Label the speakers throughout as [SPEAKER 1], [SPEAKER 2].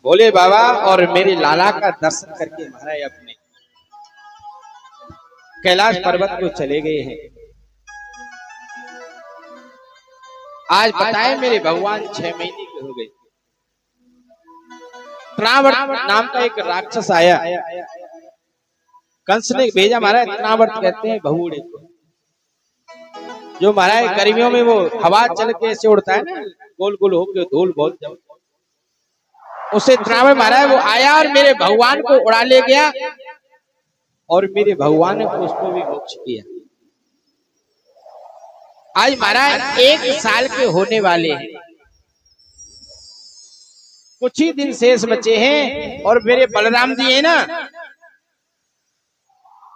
[SPEAKER 1] भोले बाबा और मेरे लाला का दर्शन करके महाराज अपने कैलाश पर्वत को चले गए हैं। आज बताए मेरे भगवान 6 महीने के हो गए। त्रावट नाम का एक राक्षस आया, कंस ने भेजा महाराज। त्रावट कहते हैं भगुड़े को, जो महाराज गर्मियों में वो हवा चल के ऐसे उड़ता है ना, गोल गोल होकर धूल बहुत जब उसे त्रावट महाराज वो आया और मेरे भगवान को उड़ा ले गया और मेरे भगवान ने उसको भी मोक्ष किया। आज महाराज 1 साल के होने वाले हैं, कुछ ही दिन शेष बचे हैं और मेरे बलराम जी है ना,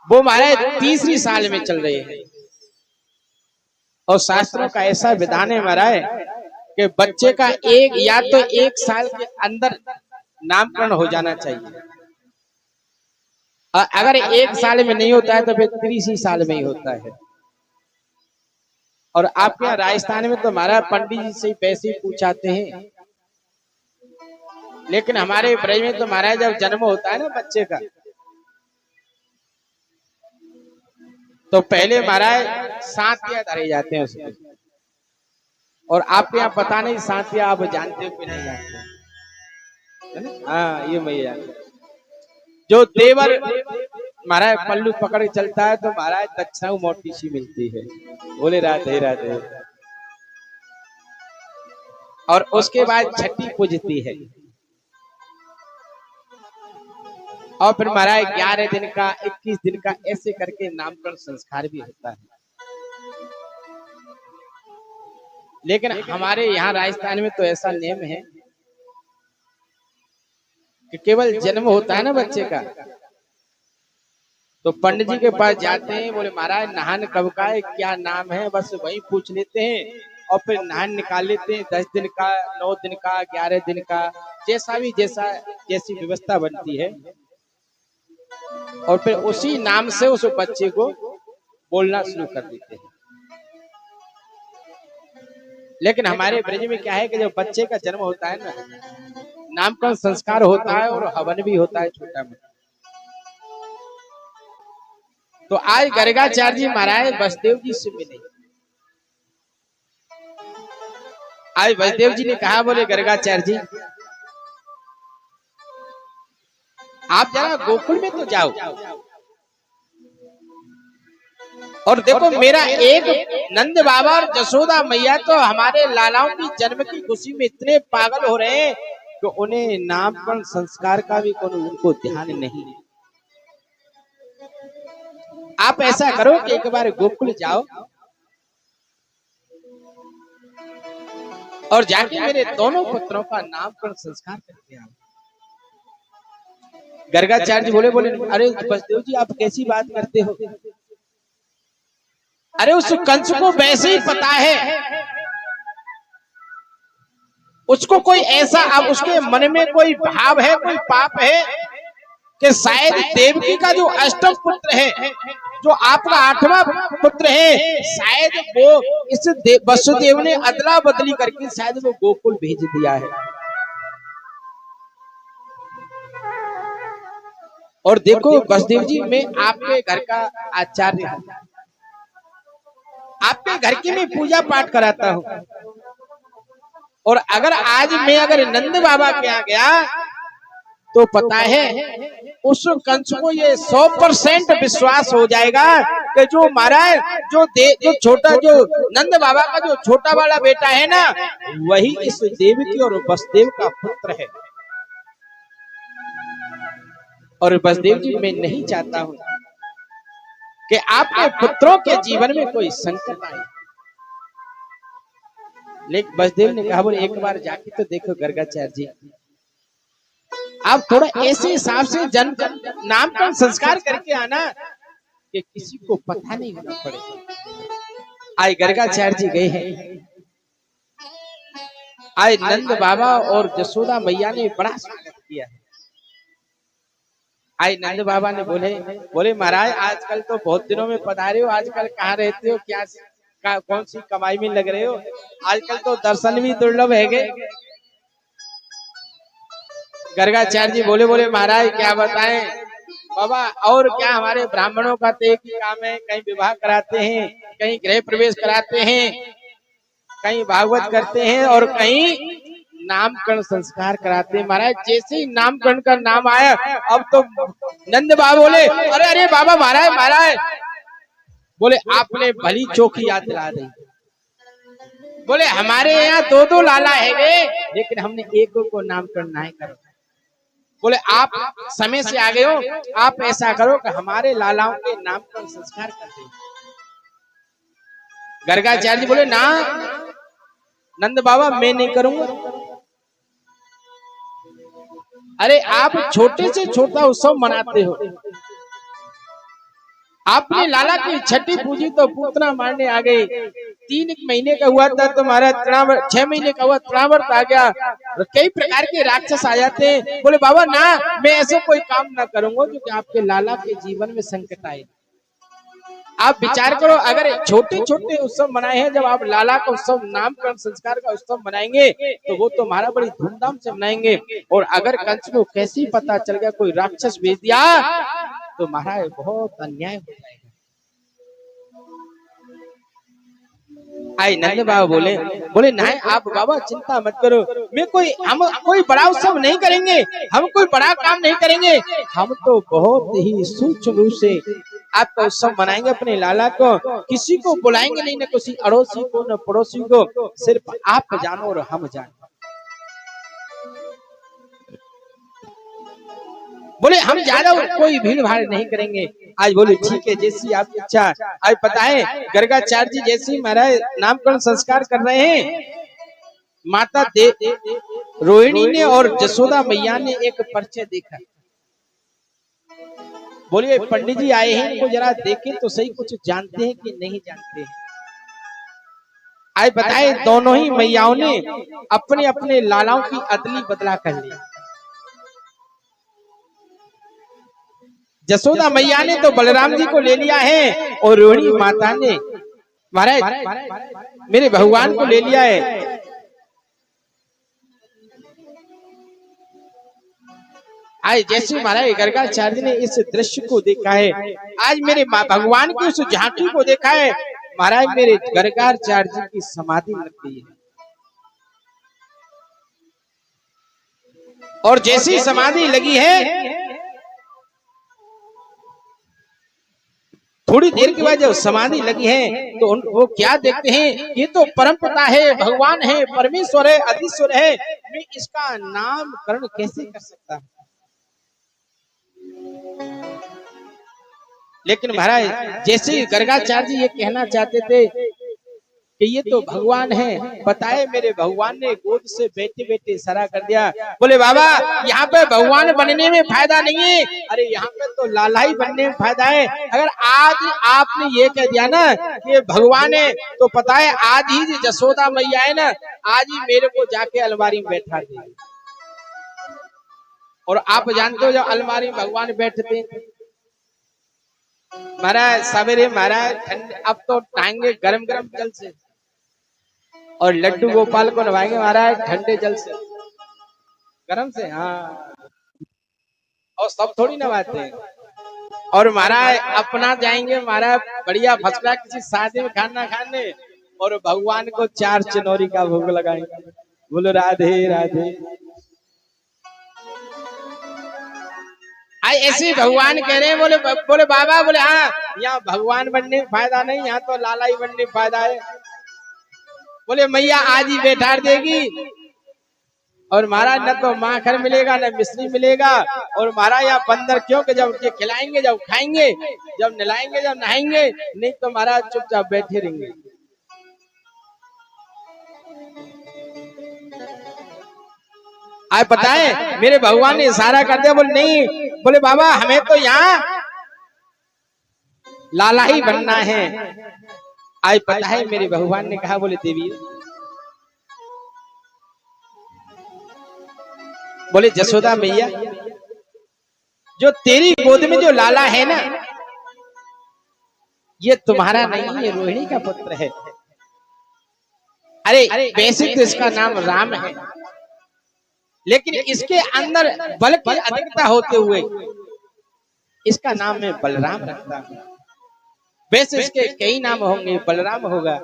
[SPEAKER 1] वो महाराज 3री साल में चल रहे हैं। और शास्त्रों का ऐसा विधान है महाराज कि बच्चे का या तो 1 साल के अंदर नामकरण हो जाना चाहिए, और अगर 1 साल में नहीं होता है तो फिर 3री साल में ही होता है। और आपके यहाँ राजस्थान में तो महाराज पंडित जी से पैसे पूछाते हैं, लेकिन हमारे ब्रज में तो महाराज जब जन्म होता है ना बच्चे का, तो पहले महाराज सांतिया धरे जाते हैं उसमें। और आपके यहाँ पता नहीं सांतिया आप जानते हो कि नहीं जानते? हाँ, ये मैया जो देवर महाराज पल्लू पकड़ के चलता है तो महाराज दक्षिणा मोटी सी मिलती है। बोले राधे राधे। और उसके बाद छठी पूजती है, और फिर महाराज 11 दिन का 21 दिन का ऐसे करके नामकरण संस्कार भी होता है। लेकिन हमारे यहाँ राजस्थान में तो ऐसा नियम है कि केवल जन्म होता है ना बच्चे का, तो पंडित जी के पास जाते हैं, बोले महाराज नहान कब का है, क्या नाम है, बस वही पूछ लेते हैं और फिर नहान निकाल लेते हैं। 10 दिन का, 9 दिन का, 11 दिन का, जैसी व्यवस्था बनती है, और फिर उसी नाम से उस बच्चे को बोलना शुरू कर देते हैं। लेकिन हमारे ब्रज में क्या है कि जब बच्चे का जन्म होता है ना, नामकरण संस्कार होता है और हवन भी होता है छोटा मोटा। तो आज गर्गाचार्य जी महाराज वसुदेव जी से मिले। आज वसुदेव जी ने कहा, बोले गर्गाचार्य जी आप जरा गोकुल में तो जाओ और देखो, मेरा एक नंद बाबा और जसोदा मैया तो हमारे लालाओं की जन्म की खुशी में इतने पागल हो रहे हैं कि उन्हें नामकरण संस्कार का भी कोई उनको ध्यान नहीं है। आप ऐसा करो कि एक बार गोकुल जाओ और जाके मेरे दोनों पुत्रों का नामकरण संस्कार करके आओ। गर्गाचार्य जी बोले अरे वसुदेव जी आप कैसी बात करते हो? अरे उस कंस को वैसे ही पता है, उसको कोई ऐसा, अब उसके मन में कोई भाव है, कोई पाप है कि शायद देवकी का जो अष्टम पुत्र है, जो आपका 8वां पुत्र है, शायद वो इस वसुदेव ने अदला बदली करके शायद वो गोकुल भेज दिया है। और देखो वसुदेव जी, मैं आपके घर का आचार्य हूं, आपके घर की मैं पूजा पाठ कराता हूं, और अगर नंद बाबा के यहाँ गया तो पता है उस कंस को ये 100% विश्वास हो जाएगा कि जो महाराज जो नंद बाबा का जो छोटा वाला बेटा है ना, वही इस देवकी और वसुदेव का पुत्र है। और वसुदेव जी मैं नहीं चाहता हूं कि आपके पुत्रों के जीवन में कोई संकट आए। लेकिन वसुदेव ने कहा, बोले एक बार जाके तो देखो गर्गाचार्य जी, आप थोड़ा ऐसे हिसाब से नामकरण संस्कार करके आना कि किसी को पता नहीं होना पड़े। आज गर्गाचार्य जी गए हैं, आज नंद बाबा और जसोदा मैया ने बड़ा स्वागत किया है। आज नंद बाबा ने बोले महाराज आजकल तो बहुत दिनों में पधारे हो, आजकल कहाँ रहते हो, क्या कौन सी कमाई में लग रहे हो, आजकल तो दर्शन भी दुर्लभ है गए। गर्गाचार्य जी बोले बोले महाराज क्या बताएं बाबा, और क्या हमारे ब्राह्मणों का तो एक ही काम है, कहीं विवाह कराते हैं, कहीं गृह प्रवेश कराते हैं, कहीं भागवत करते हैं और कहीं नामकरण संस्कार कराते हैं। महाराज जैसे ही नामकरण का नाम आया, अब तो नंद बाबा बोले अरे अरे बाबा महाराज महाराज, बोले आपने भली चौकी याद दिला दी। बोले हमारे यहाँ दो दो लाला है वे, लेकिन हमने एक को नामकरण नहीं करा। बोले आप समय से आ गए हो, आप ऐसा करो कि हमारे लालाओं के नामकरण संस्कार कर दे। गर्गाचार्य जी बोले ना नंद बाबा मैं नहीं करूंगा। अरे आप छोटे से छोटा उत्सव मनाते हो, आपने लाला की छठी पूजी तो पूतना मारने आ गई। 3 महीने का हुआ था तो महाराज 6 महीने का हुआ तृणावर्त आ गया, कई प्रकार के राक्षस आ जाते हैं। बोले बाबा ना मैं ऐसे कोई काम ना करूंगा क्योंकि आपके लाला के जीवन में संकट आए। आप विचार करो, अगर छोटे छोटे उत्सव मनाए हैं, जब आप लाला का उत्सव नामकरण संस्कार का उत्सव मनाएंगे तो वो तो हमारा बड़ी धूमधाम से मनाएंगे। और अगर कंस को कैसे ही पता चल गया कोई राक्षस भेज दिया तो महाराज बहुत अन्याय हो जाएगा। आई नंद बाबा बोले बोले नहीं आप बाबा चिंता मत करो, हम कोई बड़ा उत्सव नहीं करेंगे, हम कोई बड़ा काम नहीं करेंगे, हम तो बहुत ही सूक्ष्म रूप से आपका उत्सव मनाएंगे। अपने लाला को किसी को बुलाएंगे नहीं, न किसी अड़ोसी को न पड़ोसी को, सिर्फ आप जानो और हम जानो। बोले हम ज्यादा कोई भीड़ भाड़ नहीं करेंगे। आज बोले ठीक है जैसी आपकी इच्छा। आज पता है गर्गाचार्य जी जैसे महाराज नामकरण संस्कार कर रहे हैं, माता रोहिणी ने और जसोदा मैया ने एक परिचय देखा। बोलिए पंडित जी आए हैं, इनको जरा देखें तो सही कुछ जानते हैं कि नहीं जानते हैं। आज बताए दोनों ही मैयाओं ने अपने अपने लालाओं की अदली बदला कर ली। जसोदा मैया ने तो बलराम जी को ले लिया है और रोहिणी माता ने महाराज मेरे भगवान को ले लिया है। आज जैसे महाराज गर्गाचार्य ने इस दृश्य को देखा है, आज मेरे भगवान की उस झांकी को देखा है, महाराज मेरे गर्गाचार्य जी की समाधि लग गई है। और जैसी समाधि लगी है थोड़ी देर के बाद जब समाधि लगी है तो वो क्या देखते हैं, ये तो परमपिता है, भगवान है, परमेश्वर है, अधीश्वर है, मैं इसका नामकरण कैसे कर सकता हूं। लेकिन महाराज जैसे गर्गाचार्य जी ये कहना चाहते थे कि ये तो भगवान है, बताए मेरे भगवान ने गोद से बैठे बैठे इशारा कर दिया। बोले बाबा यहाँ पे भगवान बनने में फायदा नहीं है, अरे यहाँ पे तो लाला ही बनने में फायदा है। अगर आज आपने ये कह दिया ना कि भगवान है तो पता है आज ही जसोदा मैया है ना, आज ही मेरे को जाके अलमारी में बैठा दे। और आप जानते हो जब अलमारी में भगवान बैठते महाराज सवेरे महाराज ठंड, अब तो नहाएंगे गरम गरम जल से और लड्डू गोपाल को नवाएंगे महाराज ठंडे जल से, गरम से। हाँ और सब थोड़ी नवाते हैं। और महाराज अपना जाएंगे महाराज बढ़िया फसला किसी शादी में खाना खाने और भगवान को 4 चनौरी का भोग लगाएंगे। बोलो राधे राधे। ऐसे भगवान कह रहे हैं, बोले बाबा, बोले हाँ यहाँ भगवान बनने में फायदा नहीं, यहाँ तो लाला ही बनने में फायदा है। बोले मैया आज ही बैठा देगी और महाराज न तो माखन मिलेगा न मिश्री मिलेगा। और महाराज यहाँ बंदर क्यों कि जब उनके खिलाएंगे, जब खाएंगे, जब नलाएंगे, जब नहाएंगे, नहीं तो महाराज चुपचाप बैठे रहेंगे। आज पता है मेरे भगवान ने इशारा कर दिया। बोले नहीं, बोले बाबा हमें तो यहाँ लाला ही बनना है। आज पता है मेरे भगवान ने कहा, बोले देवी, बोले जसोदा मैया जो तेरी गोद में जो लाला है ना, ये तुम्हारा नहीं, ये रोहिणी का पुत्र है। अरे वैसे तो इसका नाम राम है, लेकिन इसके अंदर बल की अधिकता होते हुए इसका नाम मैं बलराम रखता हूं। वैसे इसके कई नाम होंगे, बलराम होगा,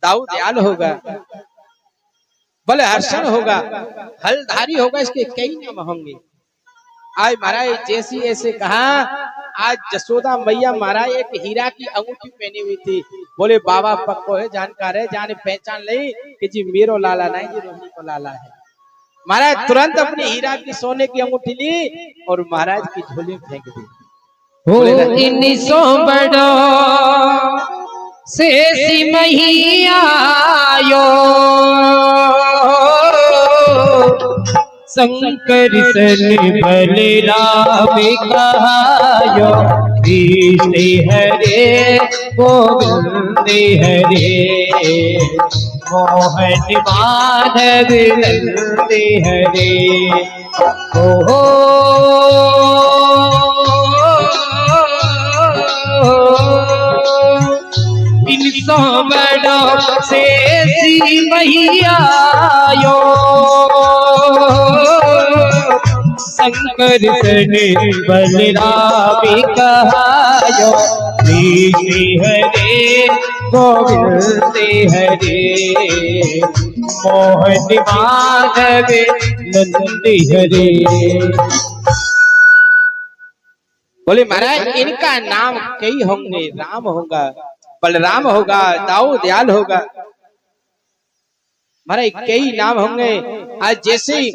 [SPEAKER 1] दाऊदयाल होगा, बलहर्षण होगा, हलधारी होगा, इसके कई नाम होंगे। आज महाराज जैसी ऐसे कहा, आज जसोदा मैया महाराज एक हीरा की अंगूठी पहनी हुई थी। बोले बाबा पक्को है, जानकार है, जाने पहचान ली कि जी मेरो लाला नहीं, जी रोहिणी को लाला है। महाराज तुरंत अपनी हीरा की सोने की अंगूठी ली और महाराज की झोली में फेंक दी।
[SPEAKER 2] हो इन सो बड़ो से सिमहियायो शंकर सन बलराम कहायो, कृष्ण हरे गोविंद हरे मोहन माधव नंद हरे। ओ इन सौ बड़ों से सिमहियायो शंकर सन बलराम कहायो, कृष्ण हरे गोविंद हरे मोहन माधव नंद हरे।
[SPEAKER 1] बोले महाराज इनका नाम कई होंगे, राम होगा, बलराम होगा, दाऊदयाल होगा, महाराज कई नाम होंगे। आज जैसे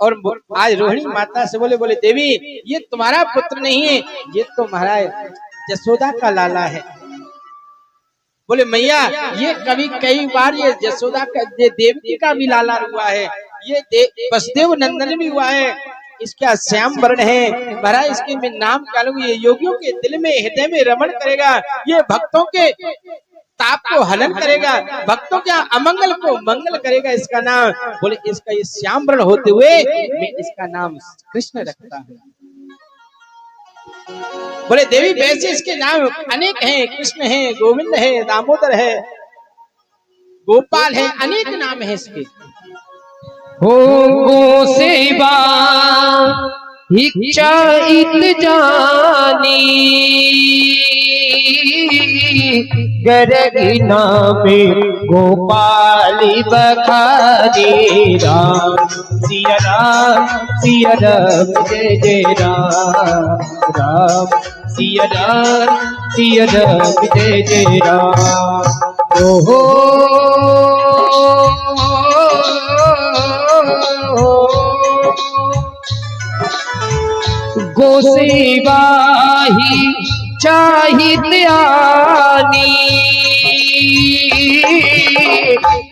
[SPEAKER 1] और आज रोहिणी माता से बोले, बोले देवी ये तुम्हारा पुत्र नहीं है, ये तो महाराज जसोदा का लाला है। बोले मैया ये कभी कई बार ये जसोदा का, ये देवकी का भी लाला हुआ है, ये वसुदेव नंदन भी हुआ है, इसका श्याम वर्ण है। महाराज इसके मैं नाम क्या लूं, ये योगियों के दिल में हृदय में रमण करेगा, ये भक्तों के ताप को हलन करेगा, भक्तों के अमंगल को मंगल करेगा इसका नाम। बोले इसका ये श्याम वर्ण होते हुए मैं इसका नाम कृष्ण रखता हूँ। बोले देवी वैसे इसके नाम अनेक हैं, कृष्ण है, गोविंद है, दामोदर है, गोपाल है, अनेक नाम है इसके।
[SPEAKER 2] हो गो सेवा इच्छा इत जानी गरगी नामे गोपाली बखारी राम सिया राम सिया राम जय जय राम राम सिया राम जय जय राम। ओहो गोसेवा ही चाहिए आनी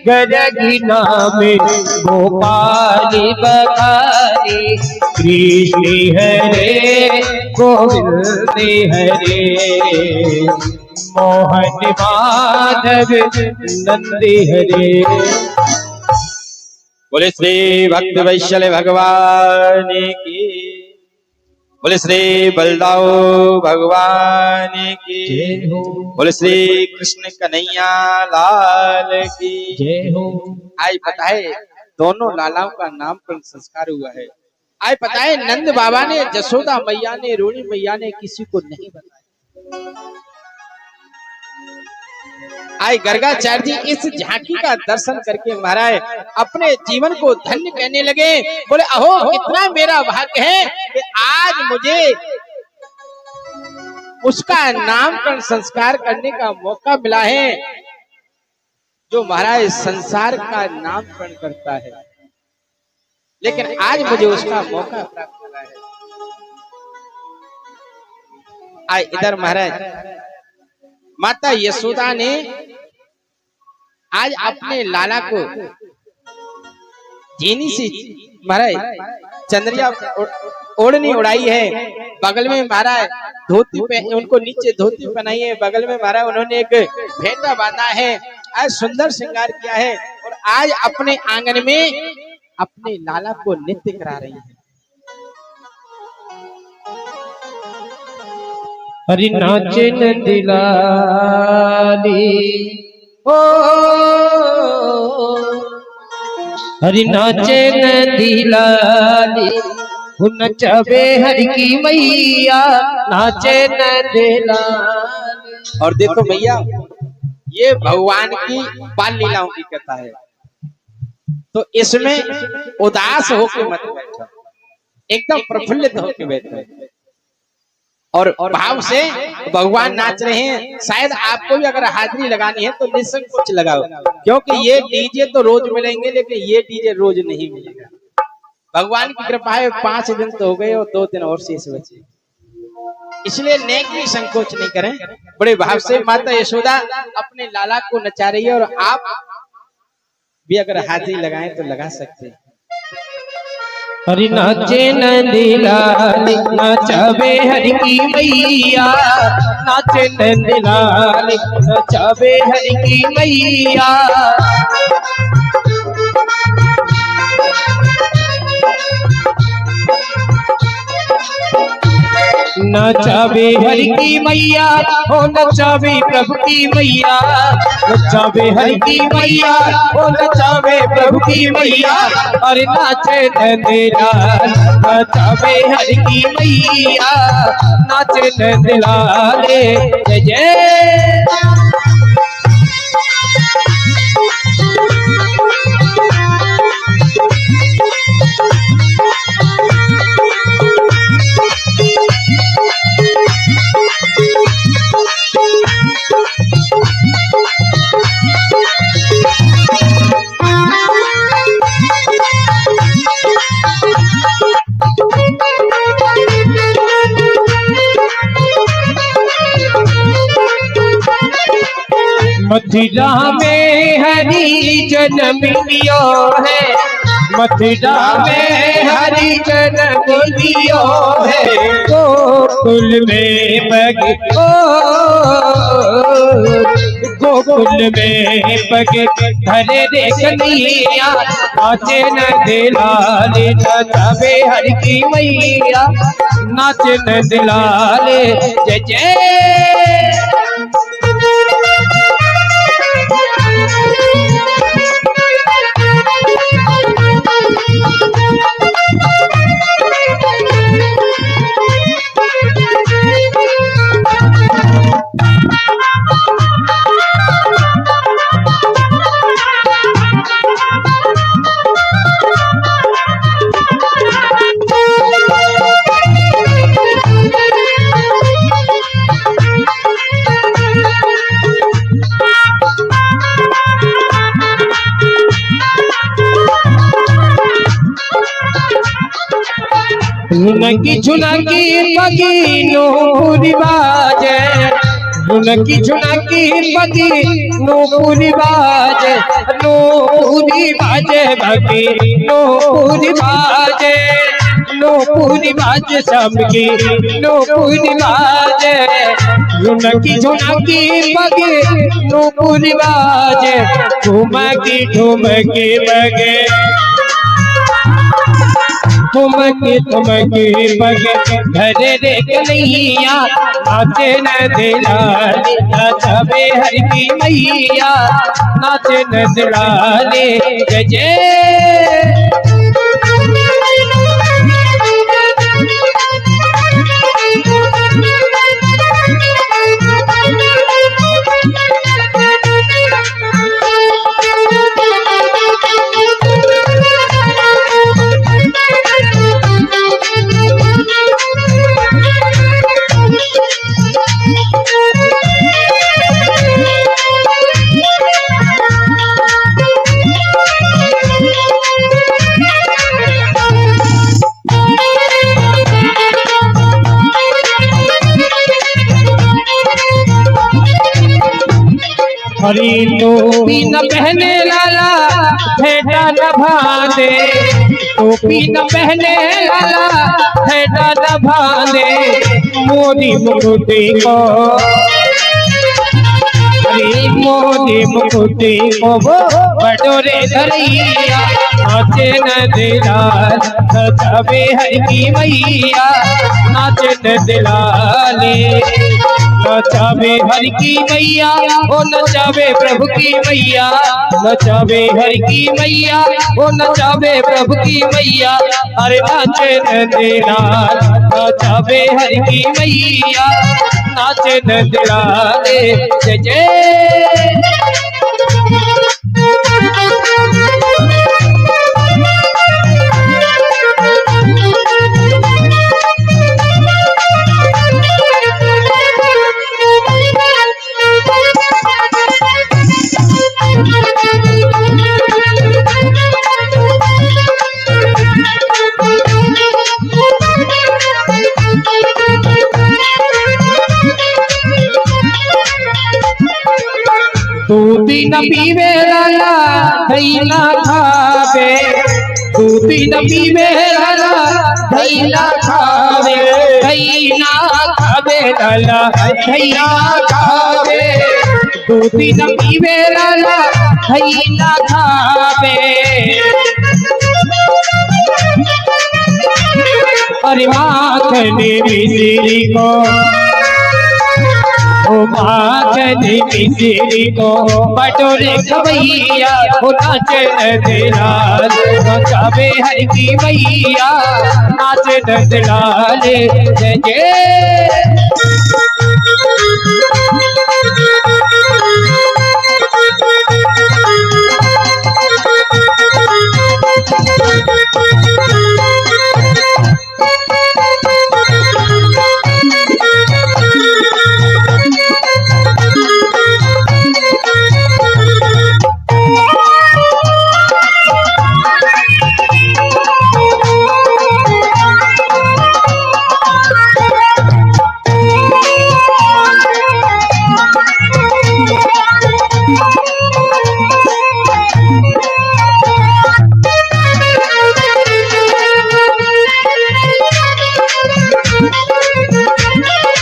[SPEAKER 2] गरगी नामे गोपाली बखारी कृष्ण हरे गोविंद हरे मोहन माधव नंद हरे।
[SPEAKER 1] बोले श्री भक्त वैशल्य भगवान की, बोले श्री बलदाऊ भगवान की जय हो, बोले श्री कृष्ण कन्हैया लाल की जय हो। आज पता है दोनों लालाओं का नामकरण संस्कार हुआ है। आज पता है नंद बाबा ने, जसोदा मैया ने, रोहिणी मैया ने किसी को नहीं बताया। आज गर्गाचार्य जी इस झांकी का दर्शन करके महाराज अपने जीवन को धन्य कहने लगे। बोले अहो इतना मेरा भाग्य है कि आज मुझे उसका नामकरण संस्कार करने का मौका मिला है जो महाराज संसार का नामकरण करता है, लेकिन आज मुझे उसका मौका प्राप्त हुआ है। आज इधर महाराज माता यशोदा ने आज अपने लाला को जीनी से महाराज चंद्रिया ओढ़नी उड़ाई है, बगल में महाराज धोती उनको नीचे धोती पहनाई है, बगल में महाराज उन्होंने एक फेंटा बांधा है, आज सुंदर श्रृंगार किया है और आज अपने आंगन में अपने लाला को नृत्य करा रही है।
[SPEAKER 2] हरि नाचन दिलाली ओ हरि नाचे नंदी लाली नचावे हरि की मैया नाचे नंदी लाली।
[SPEAKER 1] और देखो भैया, ये भगवान की बाल लीलाओं की कथा है, तो इसमें उदास होके मत बैठो, एकदम प्रफुल्लित होके बैठो और भाव से भगवान नाच रहे हैं। शायद आपको भी अगर हाजिरी लगानी है तो निसंकोच लगाओ, क्योंकि ये डीजे तो रोज मिलेंगे लेकिन ये डीजे रोज नहीं मिलेगा। भगवान की कृपा है, 5 दिन तो हो गए और 2 दिन और शेष बचे, इसलिए नेक भी संकोच नहीं करें। बड़े भाव से माता यशोदा अपने लाला को नचा रही है और आप भी अगर हाजिरी लगाएं तो लगा सकते हैं।
[SPEAKER 2] हरि नाचे नंदी लाली नचावे हरि की मैया नाचे नंदी लाली नचावे हरि की मैया। नचावे हरि की मैया हो नचावे प्रभु की मैया नचावे हरि की मैया हो नचावे प्रभु की मैया। अरे नाचे नंदी लाल नचावे हरि की मैया नाचे नंदी लाल जय जय। मथुरा में हरि जन्म लियो है मथुरा में हरि जन्म लियो है गोकुल में बगे गोकुल में बगे धरे रे कन्हैया नाचे नंदी लाल नचावे हरि की मैया नाचे नंदी लाल जय जय। झुनकी झुनकी बगी नूपुरी बाजे झुनकी झुनकी बगी नूपुरी बाजे नूपुरी बाजे बगी नूपुरी बाजे नूपुरी बाजे सबकी नूपुरी बाजे झुनकी झुनकी बगी नूपुरी बाजे ठुमकी ठुमकी बगे ठुमकी ठुमकी बगे धरे रे कन्हैया नाचे नंदी लाल नचावे हरि की मैया नाचे नंदी लाल जय जय। हरी टोपी न पहने लाला फेटा न भाने टोपी न पहने लाला फेटा न भाने मोदी मुकुटी को हरी मोदी मुकुटी को वो बटोरे धरैया नाचे नंदलाल नचावे हर की मैया नाचे नंदलाले नचावे हर की मैया ओ नचावे प्रभु की मैया नचावे हर की मैया ओ नचावे प्रभु की मैया अरे नाचे नंदलाल नचावे हर की मैया नाचे नंदलाले जय जय दूध न पीवे लाला दही न खावे दूध न पीवे लाला दही न खावे दही न खावे लाला दही न खावे दूध न पीवे लाला दही न खावे अरे माखने मिश्री को ओ माखने मिश्री को बटोरे खवैया ओ नाचे नंदलाल नचावे हर की मैया नाचे नंदलाल जय जय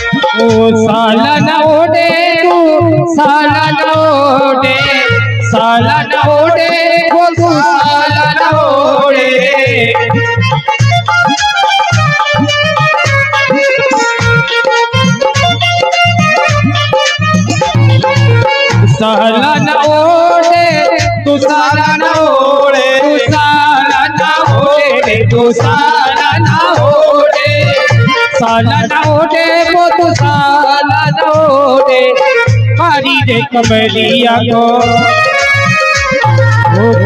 [SPEAKER 2] साला न ओढ़े तू साला न ओढ़े साला न ओढ़े वो तू साला न ओढ़े साला न ओढ़े तू साला न ओढ़े तू साला न ओढ़े तू साला न ओढ़े साला न ओढ़े वो तू साला न ओढ़े हरी रे कमरिया को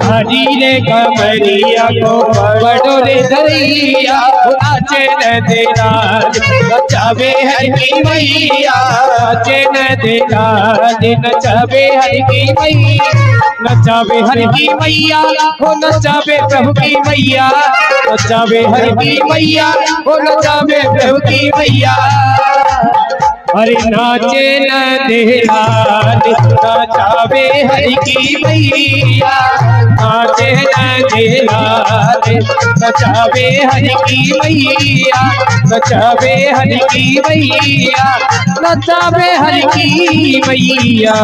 [SPEAKER 2] हरी रे कमरिया को बड़ोरे धरिया नाचे नंदलाल नचावे हर की मैया नाचे नंदलाल नचावे हर की मैया नचावे हर की मैया हो नचावे प्रभु की मैया नचावे हर की मैया हो नचावे प्रभु की मैया अरे नाचे नंदलाल नचावे हर की मैया नाचे नंदलाल नचावे हर की मैया नचावे हर की मैया नचावे हर की मैया